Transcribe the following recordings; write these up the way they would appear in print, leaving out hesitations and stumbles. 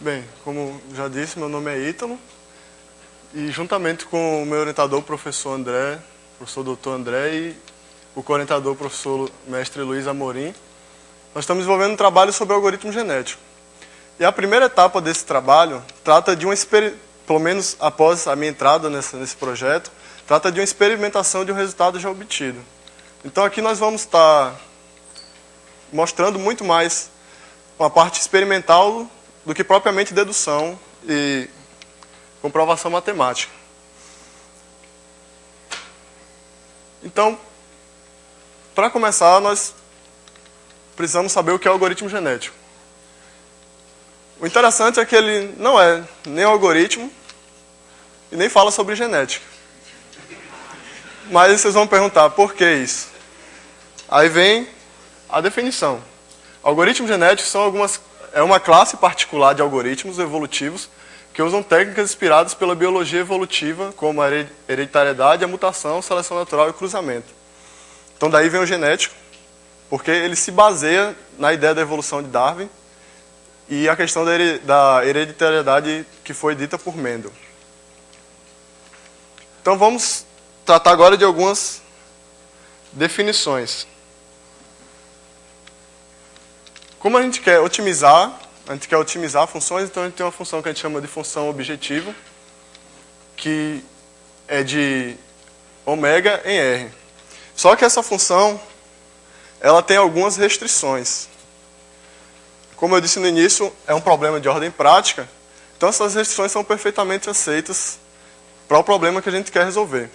Bem, como já disse, meu nome é Ítalo e juntamente com o meu orientador, o professor André, professor doutor André e o co-orientador, o professor mestre Luiz Amorim, nós estamos desenvolvendo um trabalho sobre algoritmo genético. E a primeira etapa desse trabalho trata de pelo menos após a minha entrada nesse projeto, trata de uma experimentação de um resultado já obtido. Então aqui nós vamos estar mostrando muito mais uma parte experimental do que propriamente dedução e comprovação matemática. Então, para começar, nós precisamos saber o que é algoritmo genético. O interessante é que ele não é nem algoritmo e nem fala sobre genética. Mas vocês vão perguntar, por que isso? Aí vem a definição. Algoritmos genéticos é uma classe particular de algoritmos evolutivos que usam técnicas inspiradas pela biologia evolutiva, como a hereditariedade, a mutação, seleção natural e cruzamento. Então daí vem o genético, porque ele se baseia na ideia da evolução de Darwin e a questão da hereditariedade que foi dita por Mendel. Então vamos tratar agora de algumas definições. Como a gente quer otimizar funções, então a gente tem uma função que a gente chama de função objetivo, que é de ômega em R. Só que essa função, ela tem algumas restrições. Como eu disse no início, é um problema de ordem prática, então essas restrições são perfeitamente aceitas para o problema que a gente quer resolver.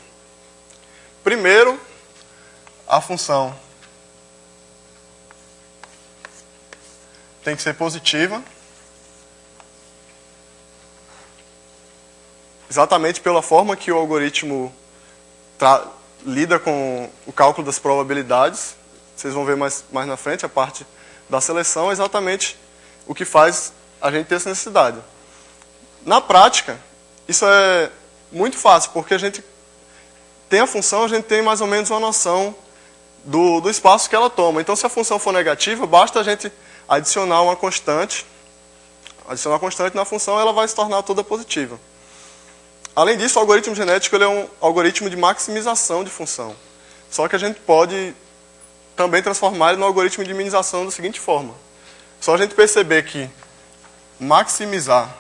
Primeiro, a função tem que ser positiva, exatamente pela forma que o algoritmo lida com o cálculo das probabilidades. Vocês vão ver mais na frente, a parte da seleção é exatamente o que faz a gente ter essa necessidade. Na prática, isso é muito fácil, porque a gente tem a função, a gente tem mais ou menos uma noção do espaço que ela toma. Então, se a função for negativa, basta a gente adicionar uma constante. Adicionar uma constante na função, ela vai se tornar toda positiva. Além disso, o algoritmo genético ele é um algoritmo de maximização de função. Só que a gente pode também transformar ele no algoritmo de minimização da seguinte forma. Só a gente perceber que maximizar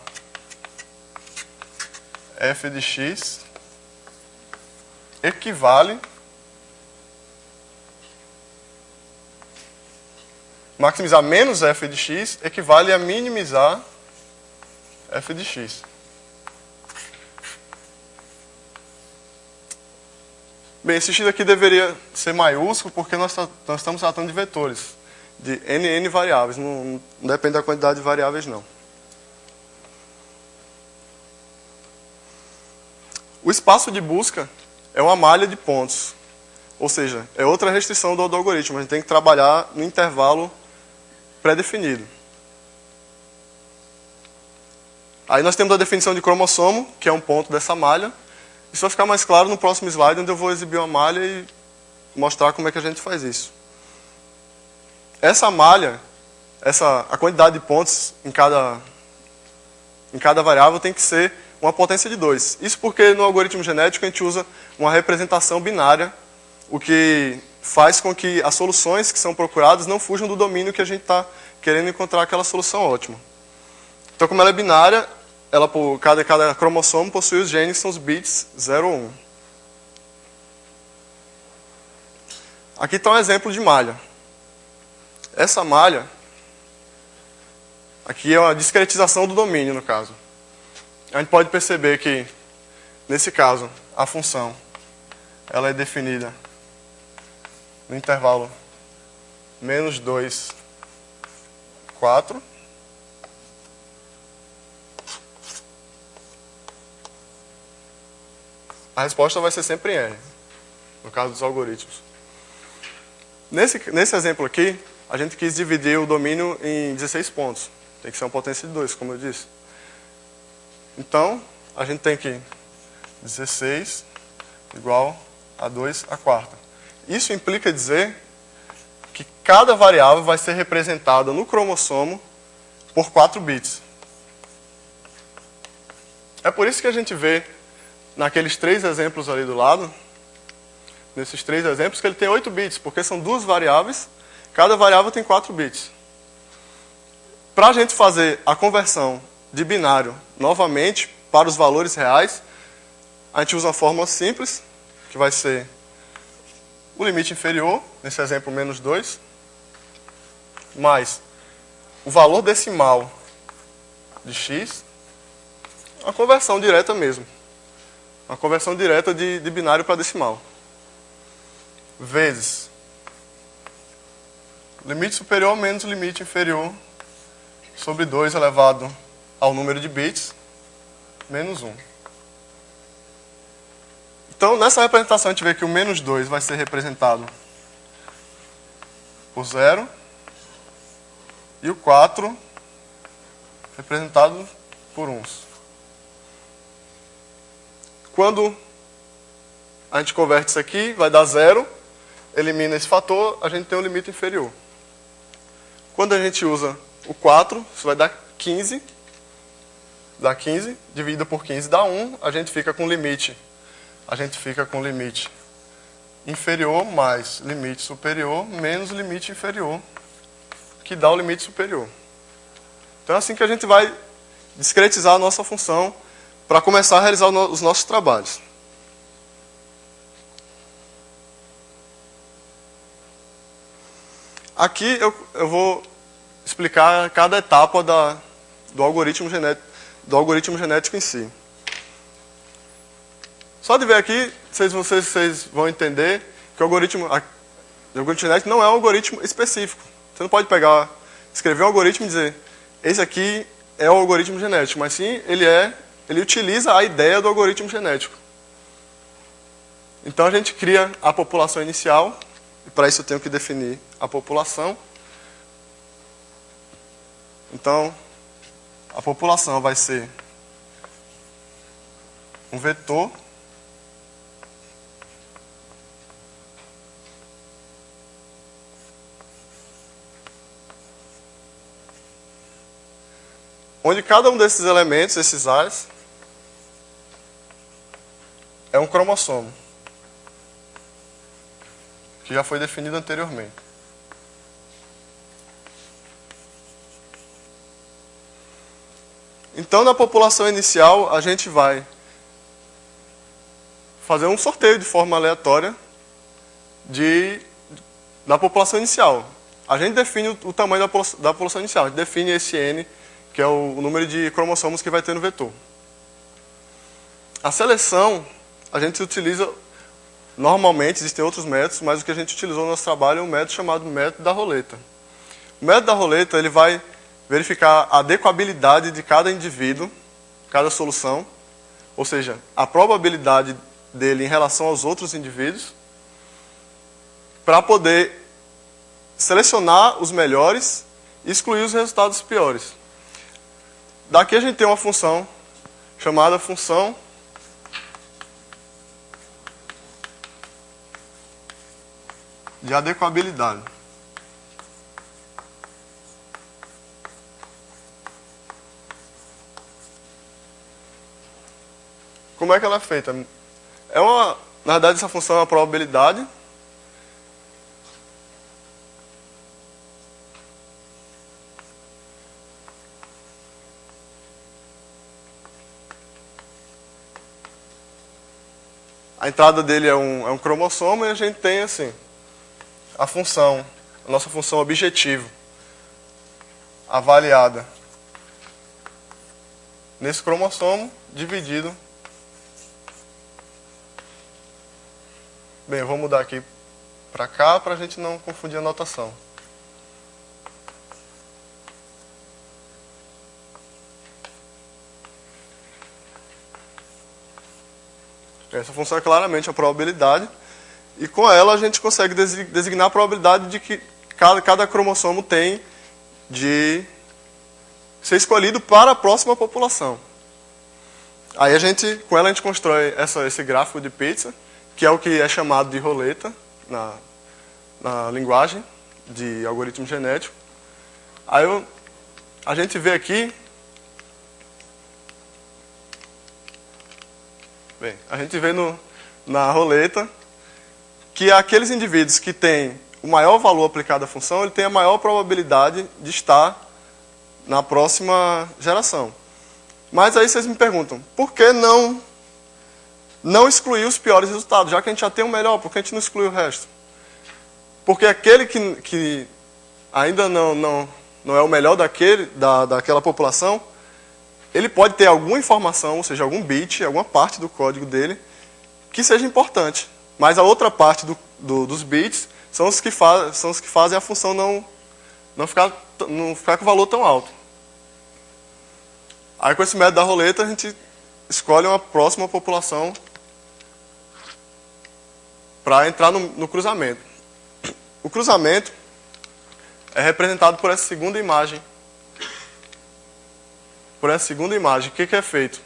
f de x equivale maximizar menos f de x equivale a minimizar f de x. Bem, esse x aqui deveria ser maiúsculo porque nós estamos tratando de vetores, de n variáveis, não depende da quantidade de variáveis não. O espaço de busca é uma malha de pontos, ou seja, é outra restrição do algoritmo, a gente tem que trabalhar no intervalo pré-definido. Aí nós temos a definição de cromossomo, que é um ponto dessa malha. Isso vai ficar mais claro no próximo slide, onde eu vou exibir uma malha e mostrar como é que a gente faz isso. Essa malha, a quantidade de pontos em cada variável tem que ser uma potência de 2. Isso porque no algoritmo genético a gente usa uma representação binária, o que faz com que as soluções que são procuradas não fujam do domínio que a gente está querendo encontrar aquela solução ótima. Então, como ela é binária, cada cromossomo possui os genes, que são os bits 0 ou 1. Aqui está um exemplo de malha. Essa malha, aqui é uma discretização do domínio, no caso. A gente pode perceber que, nesse caso, a função ela é definida no intervalo menos 2, 4. A resposta vai ser sempre em R, no caso dos algoritmos. Nesse exemplo aqui, a gente quis dividir o domínio em 16 pontos. Tem que ser uma potência de 2, como eu disse. Então, a gente tem que 16 igual a 2 à quarta. Isso implica dizer que cada variável vai ser representada no cromossomo por 4 bits. É por isso que a gente vê naqueles 3 exemplos ali do lado, nesses 3 exemplos, que ele tem 8 bits, porque são 2 variáveis, cada variável tem 4 bits. Para a gente fazer a conversão de binário novamente para os valores reais, a gente usa uma fórmula simples, que vai ser o limite inferior, nesse exemplo menos 2, mais o valor decimal de x, uma conversão direta mesmo. Uma conversão direta de binário para decimal. Vezes limite superior menos o limite inferior sobre 2 elevado ao número de bits, menos 1. Então, nessa representação, a gente vê que o menos 2 vai ser representado por 0 e o 4 representado por 1. Quando a gente converte isso aqui, vai dar 0, elimina esse fator, a gente tem um limite inferior. Quando a gente usa o 4, isso vai dar 15. Dá 15, dividido por 15 dá 1, a gente fica com limite. A gente fica com limite inferior mais limite superior menos limite inferior, que dá o limite superior. Então é assim que a gente vai discretizar a nossa função para começar a realizar os nossos trabalhos. Aqui eu vou explicar cada etapa do algoritmo genético em si. Só de ver aqui, vocês vão entender que o algoritmo genético não é um algoritmo específico. Você não pode escrever um algoritmo e dizer, esse aqui é o algoritmo genético, mas sim, ele utiliza a ideia do algoritmo genético. Então a gente cria a população inicial, e para isso eu tenho que definir a população. Então, a população vai ser um vetor onde cada um desses elementos, esses A's, é um cromossomo, que já foi definido anteriormente. Então, na população inicial, a gente vai fazer um sorteio de forma aleatória da população inicial. A gente define o tamanho da população inicial, a gente define esse N, que é o número de cromossomos que vai ter no vetor. A seleção, a gente utiliza, normalmente, existem outros métodos, mas o que a gente utilizou no nosso trabalho é um método chamado método da roleta. O método da roleta, ele vai verificar a adequabilidade de cada indivíduo, cada solução, ou seja, a probabilidade dele em relação aos outros indivíduos, para poder selecionar os melhores e excluir os resultados piores. Daqui a gente tem uma função chamada função de adequabilidade. Como é que ela é feita? Na verdade, essa função é uma probabilidade. A entrada dele é um cromossomo e a gente tem assim a nossa função objetivo avaliada nesse cromossomo dividido. Bem, eu vou mudar aqui para cá para a gente não confundir a notação. Essa função é claramente a probabilidade, e com ela a gente consegue designar a probabilidade de que cada cromossomo tem de ser escolhido para a próxima população. Aí com ela a gente constrói esse gráfico de pizza, que é o que é chamado de roleta na linguagem de algoritmo genético. Aí a gente vê aqui Bem, a gente vê na roleta que aqueles indivíduos que têm o maior valor aplicado à função, ele tem a maior probabilidade de estar na próxima geração. Mas aí vocês me perguntam, por que não excluir os piores resultados? Já que a gente já tem o melhor, por que a gente não exclui o resto? Porque aquele que ainda não é o melhor daquela população, ele pode ter alguma informação, ou seja, algum bit, alguma parte do código dele, que seja importante. Mas a outra parte dos bits são os que fazem a função não ficar com valor tão alto. Aí com esse método da roleta a gente escolhe uma próxima população para entrar no cruzamento. O cruzamento é representado por essa segunda imagem. Por essa segunda imagem, o que é feito?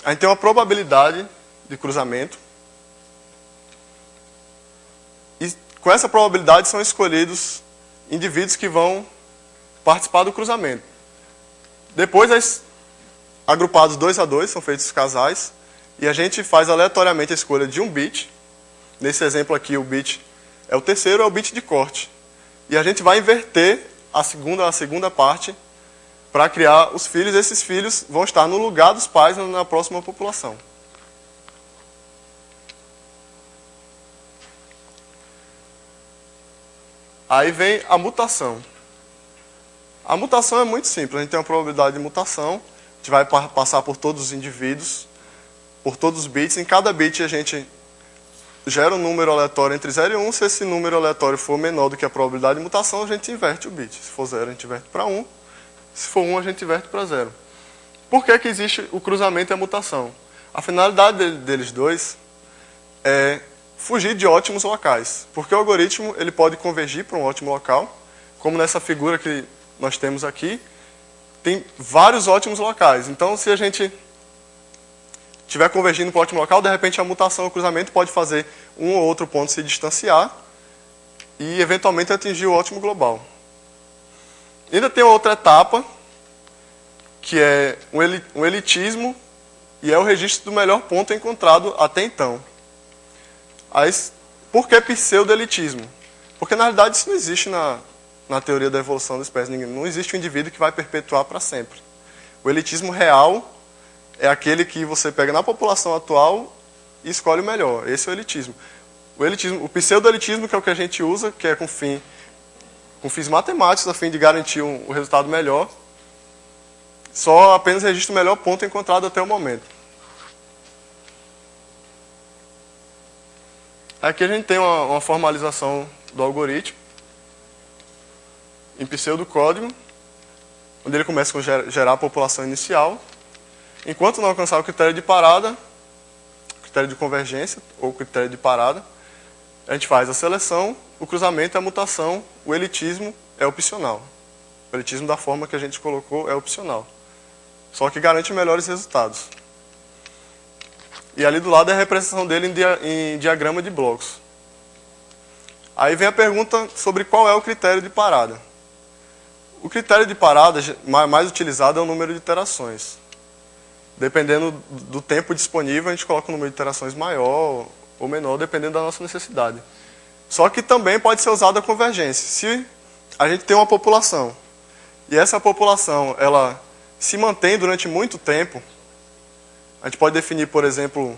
A gente tem uma probabilidade de cruzamento. E com essa probabilidade são escolhidos indivíduos que vão participar do cruzamento. Depois, agrupados 2 a 2, são feitos casais. E a gente faz aleatoriamente a escolha de um bit. Nesse exemplo aqui, o bit é o terceiro, é o bit de corte. E a gente vai inverter a segunda parte para criar os filhos. Esses filhos vão estar no lugar dos pais na próxima população. Aí vem a mutação. A mutação é muito simples. A gente tem uma probabilidade de mutação. A gente vai passar por todos os indivíduos, por todos os bits. Em cada bit a gente gera um número aleatório entre 0 e 1. Se esse número aleatório for menor do que a probabilidade de mutação, a gente inverte o bit. Se for 0, a gente inverte para 1. Se for 1, a gente inverte para 0. Por que existe o cruzamento e a mutação? A finalidade deles dois é fugir de ótimos locais. Porque o algoritmo ele pode convergir para um ótimo local, como nessa figura que nós temos aqui. Tem vários ótimos locais. Então, se a gente estiver convergindo para um ótimo local, de repente a mutação ou o cruzamento pode fazer um ou outro ponto se distanciar e, eventualmente, atingir o ótimo global. Ainda tem outra etapa, que é um elitismo, e é o registro do melhor ponto encontrado até então. Aí, por que pseudo-elitismo? Porque, na realidade, isso não existe na teoria da evolução da espécie. Não existe um indivíduo que vai perpetuar para sempre. O elitismo real é aquele que você pega na população atual e escolhe o melhor. Esse é o elitismo. O pseudo-elitismo, que é o que a gente usa, que é com fins matemáticos, a fim de garantir um resultado melhor, só apenas registra o melhor ponto encontrado até o momento. Aqui a gente tem uma formalização do algoritmo em pseudocódigo, onde ele começa com gerar a população inicial. Enquanto não alcançar o critério de parada, critério de convergência ou critério de parada, a gente faz a seleção, o cruzamento, a mutação, o elitismo é opcional. O elitismo da forma que a gente colocou é opcional. Só que garante melhores resultados. E ali do lado é a representação dele em diagrama de blocos. Aí vem a pergunta sobre qual é o critério de parada. O critério de parada mais utilizado é o número de iterações. Dependendo do tempo disponível, a gente coloca um número de iterações maior ou menor, dependendo da nossa necessidade. Só que também pode ser usada a convergência. Se a gente tem uma população, e essa população ela se mantém durante muito tempo, a gente pode definir, por exemplo,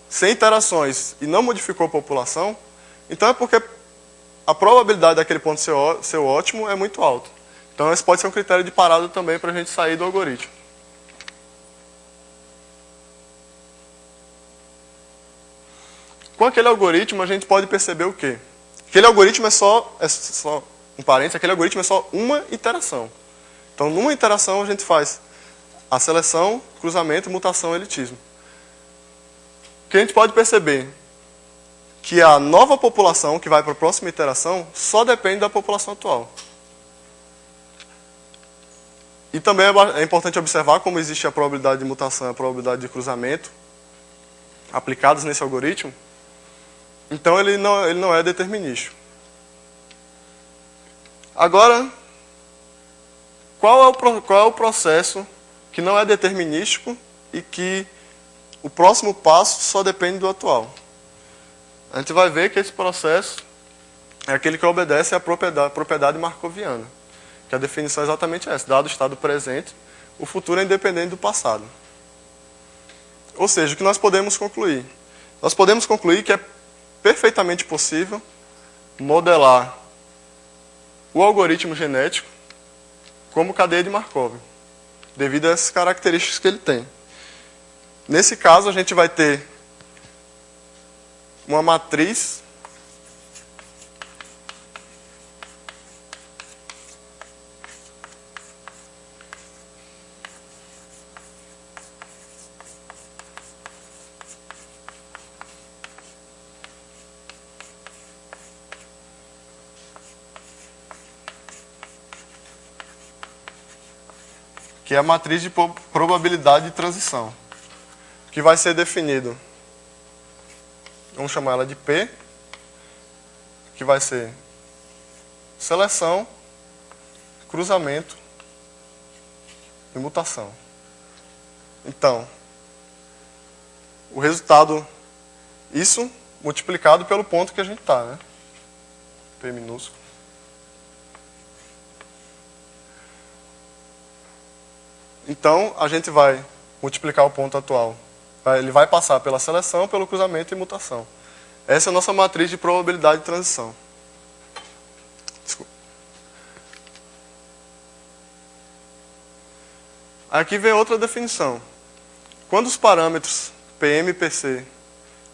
100 iterações e não modificou a população, então é porque a probabilidade daquele ponto ser ótimo é muito alta. Então esse pode ser um critério de parada também para a gente sair do algoritmo. Com aquele algoritmo a gente pode perceber o quê? Aquele algoritmo é só um parênteses, aquele algoritmo é só uma iteração. Então numa iteração a gente faz a seleção, cruzamento, mutação, elitismo. O que a gente pode perceber? Que a nova população que vai para a próxima iteração só depende da população atual. E também é importante observar como existe a probabilidade de mutação e a probabilidade de cruzamento aplicadas nesse algoritmo. Então ele não é determinístico. Agora, qual é o processo que não é determinístico e que o próximo passo só depende do atual. A gente vai ver que esse processo é aquele que obedece à propriedade markoviana, que a definição é exatamente essa: dado o estado presente, o futuro é independente do passado. Ou seja, o que nós podemos concluir? Nós podemos concluir que é perfeitamente possível modelar o algoritmo genético como cadeia de Markov, devido a essas características que ele tem. Nesse caso, a gente vai ter uma matriz que é a matriz de probabilidade de transição, que vai ser definido, vamos chamar ela de P, que vai ser seleção, cruzamento e mutação. Então, o resultado, isso multiplicado pelo ponto que a gente está, né? P minúsculo. Então, a gente vai multiplicar o ponto atual. Ele vai passar pela seleção, pelo cruzamento e mutação. Essa é a nossa matriz de probabilidade de transição. Desculpa. Aqui vem outra definição. Quando os parâmetros PM e PC,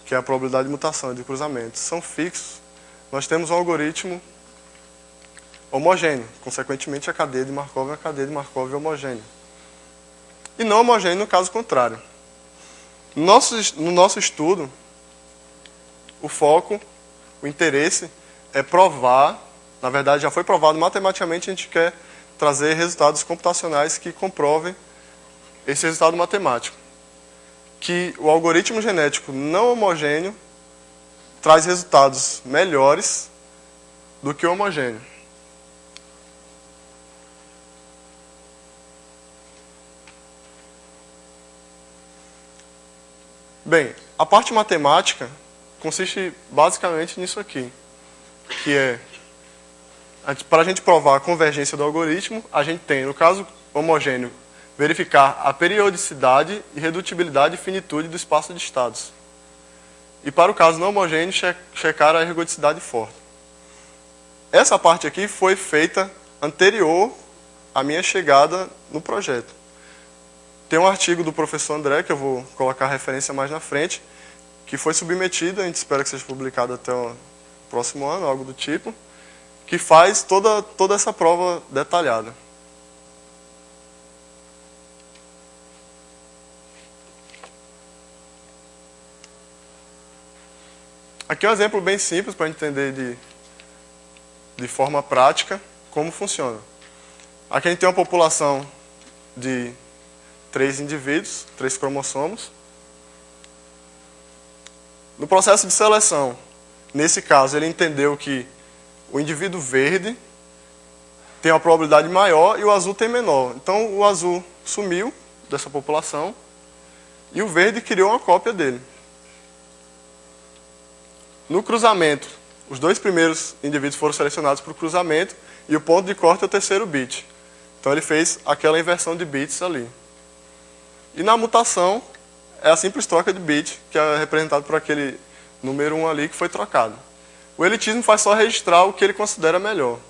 que é a probabilidade de mutação e de cruzamento, são fixos, nós temos um algoritmo homogêneo. Consequentemente, a cadeia de Markov é uma cadeia de Markov homogênea. E não homogêneo no caso contrário. No nosso estudo, o foco, o interesse é provar, na verdade já foi provado matematicamente, a gente quer trazer resultados computacionais que comprovem esse resultado matemático. Que o algoritmo genético não homogêneo traz resultados melhores do que o homogêneo. Bem, a parte matemática consiste basicamente nisso aqui, que é, para a gente provar a convergência do algoritmo, a gente tem, no caso homogêneo, verificar a periodicidade e redutibilidade e finitude do espaço de estados. E para o caso não homogêneo, checar a ergodicidade forte. Essa parte aqui foi feita anterior à minha chegada no projeto. Tem um artigo do professor André, que eu vou colocar a referência mais na frente, que foi submetido, a gente espera que seja publicado até o próximo ano, algo do tipo, que faz toda essa prova detalhada. Aqui é um exemplo bem simples para entender de forma prática como funciona. Aqui a gente tem uma população de 3 indivíduos, 3 cromossomos. No processo de seleção, nesse caso, ele entendeu que o indivíduo verde tem uma probabilidade maior e o azul tem menor. Então, o azul sumiu dessa população e o verde criou uma cópia dele. No cruzamento, os 2 primeiros indivíduos foram selecionados para o cruzamento e o ponto de corte é o terceiro bit. Então, ele fez aquela inversão de bits ali. E na mutação, é a simples troca de bit, que é representado por aquele número 1 ali que foi trocado. O elitismo faz só registrar o que ele considera melhor.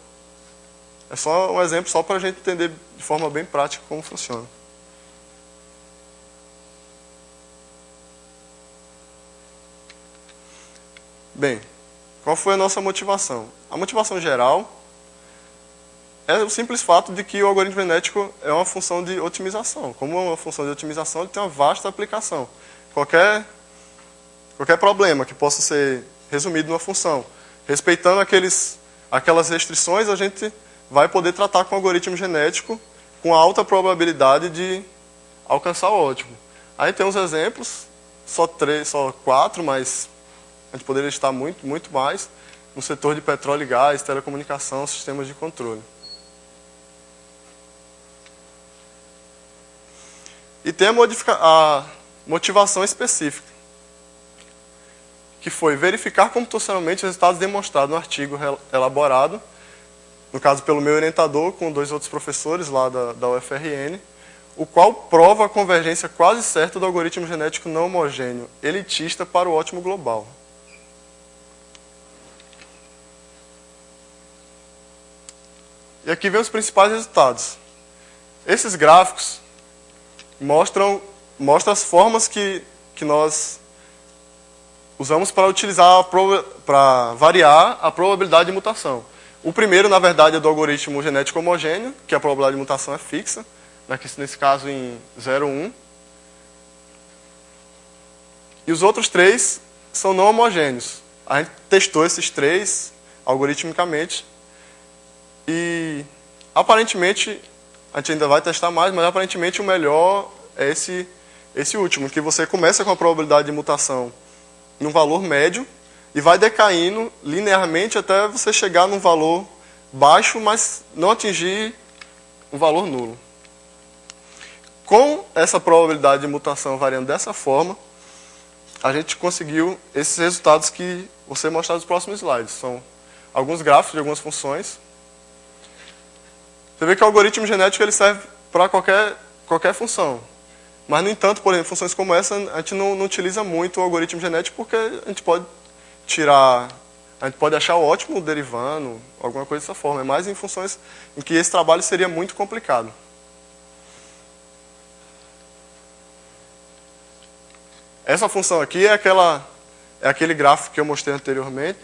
É só um exemplo, só para a gente entender de forma bem prática como funciona. Bem, qual foi a nossa motivação? A motivação geral é o simples fato de que o algoritmo genético é uma função de otimização. Como é uma função de otimização, ele tem uma vasta aplicação. Qualquer problema que possa ser resumido numa função, respeitando aquelas restrições, a gente vai poder tratar com o algoritmo genético com alta probabilidade de alcançar o ótimo. Aí tem uns exemplos, só 4, mas a gente poderia listar muito mais, no setor de petróleo e gás, telecomunicação, sistemas de controle. E tem motivação específica, que foi verificar computacionalmente os resultados demonstrados no artigo elaborado, no caso pelo meu orientador, com 2 outros professores lá da UFRN, o qual prova a convergência quase certa do algoritmo genético não homogêneo, elitista para o ótimo global. E aqui vem os principais resultados. Esses gráficos mostram as formas que nós usamos para utilizar, para variar a probabilidade de mutação. O primeiro, na verdade, é do algoritmo genético homogêneo, que a probabilidade de mutação é fixa, nesse caso em 0,1. E os outros 3 são não homogêneos. A gente testou esses 3 algoritmicamente e, aparentemente, a gente ainda vai testar mais, mas aparentemente o melhor é esse último, que você começa com a probabilidade de mutação num valor médio e vai decaindo linearmente até você chegar num valor baixo, mas não atingir um valor nulo. Com essa probabilidade de mutação variando dessa forma, a gente conseguiu esses resultados que você mostrar nos próximos slides. São alguns gráficos de algumas funções. Você vê que o algoritmo genético ele serve para qualquer função. Mas, no entanto, por exemplo, funções como essa, a gente não utiliza muito o algoritmo genético porque a gente pode achar o ótimo derivando, alguma coisa dessa forma. É mais em funções em que esse trabalho seria muito complicado. Essa função aqui é aquele gráfico que eu mostrei anteriormente,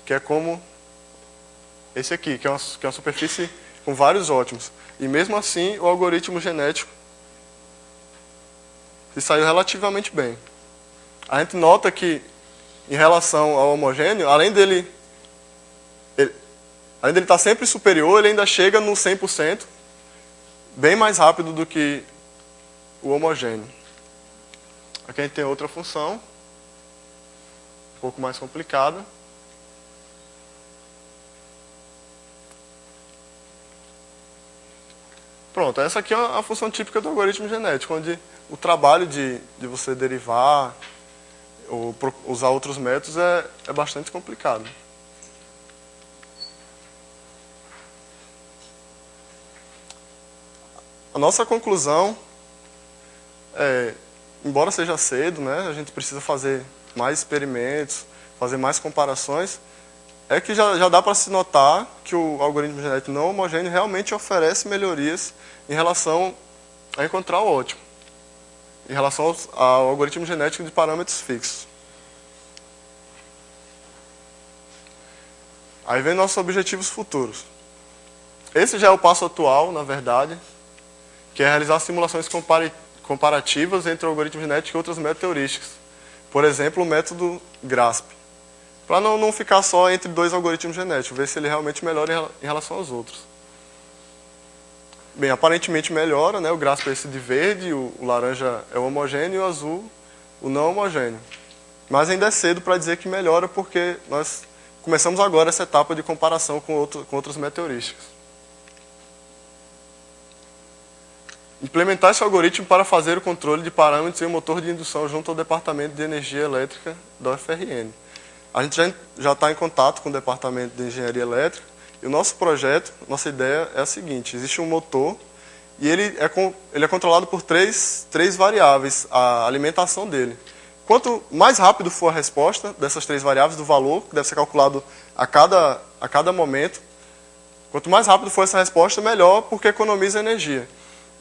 que é como esse aqui, que é uma superfície com vários ótimos. E mesmo assim, o algoritmo genético se saiu relativamente bem. A gente nota que, em relação ao homogêneo, além dele estar sempre superior, ele ainda chega no 100%, bem mais rápido do que o homogêneo. Aqui a gente tem outra função, um pouco mais complicada. Pronto, essa aqui é a função típica do algoritmo genético, onde o trabalho de você derivar ou usar outros métodos é bastante complicado. A nossa conclusão é, embora seja cedo, né, a gente precisa fazer mais experimentos, fazer mais comparações, é que já dá para se notar que o algoritmo genético não homogêneo realmente oferece melhorias em relação a encontrar o ótimo, em relação ao algoritmo genético de parâmetros fixos. Aí vem nossos objetivos futuros. Esse já é o passo atual, na verdade, que é realizar simulações comparativas entre o algoritmo genético e outros métodos heurísticos. Por exemplo, o método GRASP. Para não ficar só entre 2 algoritmos genéticos, ver se ele realmente melhora em relação aos outros. Bem, aparentemente melhora, né? O GRASP é esse de verde, o laranja é o homogêneo e o azul o não homogêneo. Mas ainda é cedo para dizer que melhora, porque nós começamos agora essa etapa de comparação com outros métodos heurísticos. Implementar esse algoritmo para fazer o controle de parâmetros em um motor de indução junto ao Departamento de Energia Elétrica da UFRN. A gente já está em contato com o Departamento de Engenharia Elétrica e o nosso projeto, nossa ideia é a seguinte: existe um motor e ele é controlado por três variáveis, a alimentação dele. Quanto mais rápido for a resposta dessas 3 variáveis, do valor que deve ser calculado a cada momento, quanto mais rápido for essa resposta, melhor, porque economiza energia.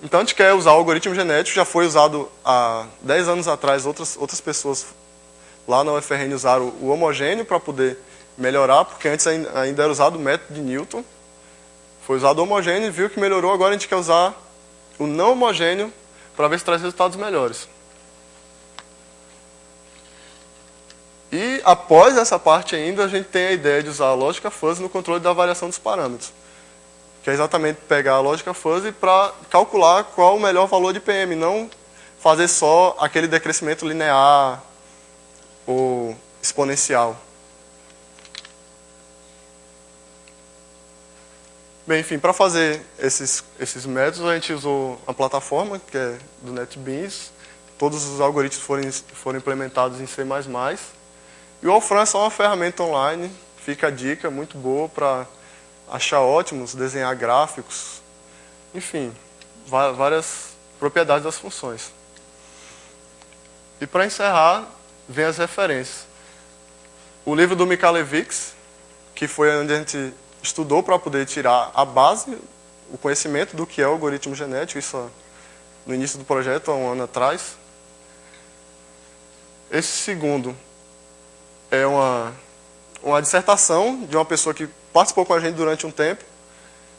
Então, a gente quer usar o algoritmo genético, já foi usado há 10 anos atrás, outras pessoas lá na UFRN usaram o homogêneo para poder melhorar, porque antes ainda era usado o método de Newton. Foi usado o homogêneo e viu que melhorou, agora a gente quer usar o não homogêneo para ver se traz resultados melhores. E, após essa parte ainda, a gente tem a ideia de usar a lógica fuzzy no controle da variação dos parâmetros, que é exatamente pegar a lógica fuzzy para calcular qual o melhor valor de PM, não fazer só aquele decrescimento linear ou exponencial. Bem, enfim, para fazer esses métodos, a gente usou a plataforma, que é do NetBeans. Todos os algoritmos foram implementados em C++. E o Wolfram é só uma ferramenta online, fica a dica, muito boa para achar ótimos, desenhar gráficos, enfim, várias propriedades das funções. E para encerrar, vem as referências. O livro do Michalewicz, que foi onde a gente estudou para poder tirar a base, o conhecimento do que é o algoritmo genético, isso no início do projeto, há um ano atrás. Esse segundo é uma dissertação de uma pessoa que participou com a gente durante um tempo,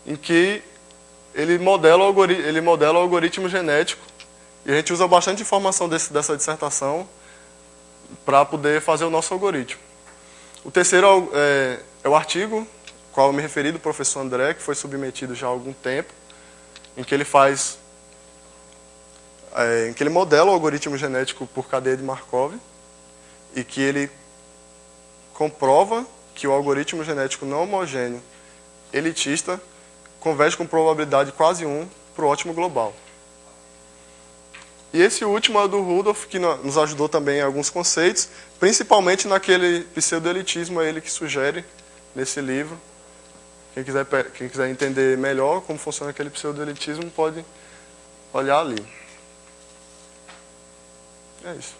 em que ele modela o algoritmo genético, e a gente usa bastante informação dessa dissertação para poder fazer o nosso algoritmo. O terceiro é o artigo, ao qual eu me referi, do professor André, que foi submetido já há algum tempo, em que ele modela o algoritmo genético por cadeia de Markov, e que ele comprova que o algoritmo genético não homogêneo elitista converge com probabilidade quase 1 para o ótimo global. E esse último é o do Rudolph, que nos ajudou também em alguns conceitos, principalmente naquele pseudo-elitismo, é ele que sugere nesse livro. Quem quiser entender melhor como funciona aquele pseudo-elitismo pode olhar ali. É isso.